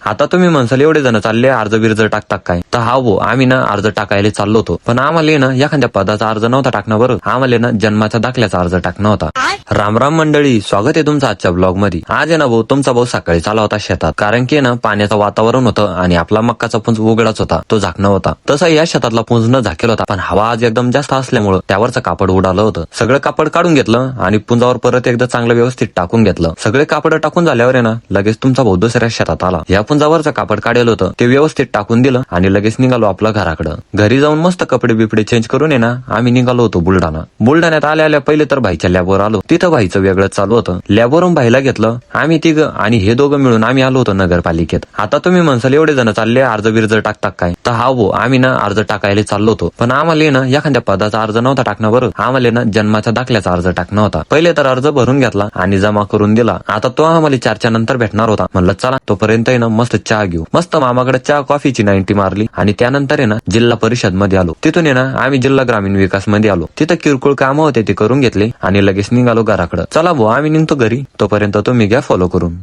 आता तुम्ही म्हणसाल एवढे जण चालले अर्ज बिर्ज टाकतात काय, तर हा भाऊ आम्ही ना अर्ज टाकायला चाललो होतो, पण आम्हाला ना एखाद्या पदाचा अर्ज नव्हता टाकणं, बरं आम्हाला ना जन्माच्या दाखल्याचा अर्ज टाकणं होता. राम राम मंडळी, स्वागत आहे तुमचं आजच्या ब्लॉग मध्ये. आज आहे ना भाऊ तुमचा भाऊ सकाळी चालला होता शेतात, कारण की ना पाण्याचं वातावरण होतं आणि आपला मक्काचा पुंज उघडाच होता, तो झाकणं होता. तसं या शेतातला पुंज न झाकेल होता, पण हवा आज एकदम जास्त असल्यामुळे त्यावरचं कापड उडालं होतं. सगळं कापड काढून घेतलं आणि पुंजावर परत एकदा चांगलं व्यवस्थित टाकून घेतलं. सगळे कापड टाकून झाल्यावर आहे ना लगेच तुमचा भाऊ दुसऱ्या शेतात आला. या पुंजावरचं कापड काढेल होतं ते व्यवस्थित टाकून दिलं आणि लगेच निघालो आपल्या घराकडं. घरी जाऊन मस्त कपडे बिपडे चेंज करून आहे ना आम्ही निघालो होतो बुलढाणा. बुलढाण्यात आल्या पहिले तर भाईच्या लॅबवर आलो. तिथं भाईचं वेगळं चालू होतं. लॅबवरून भाईला घेतलं. आम्ही तिघं आणि हे दोघं मिळून आम्ही आलो होतो नगरपालिकेत. आता तुम्ही म्हणसाल एवढे जण चालले अर्ज बिर्ज टाकतात काय, तर हा भाऊ आम्ही ना अर्ज टाकायला चाललो होतो, पण आम्हाला ना एखाद्या पदाचा अर्ज नव्हता टाकणं, बरं आम्हाला ना जन्माच्या दाखल्याचा अर्ज टाकणं होता. पहिले तर अर्ज भरून घेतला आणि जमा करून दिला. आता तो आम्हाला 4च्या नंतर भेटणार होता. म्हणलं चला तोपर्यंत आहे ना मस्त चहा घेऊ. मस्त मामाकडे चहा कॉफीची 90 मारली आणि त्यानंतर आहे ना जिल्हा परिषद मध्ये आलो. तिथून आहे ना आम्ही जिल्हा ग्रामीण विकास मध्ये आलो. तिथं किरकोळ कामं होते ते करून घेतले आणि लगेच निघालो घराकडे. चला भाऊ आम्ही निघतो घरी, तोपर्यंत तुम्ही घ्या फॉलो करून.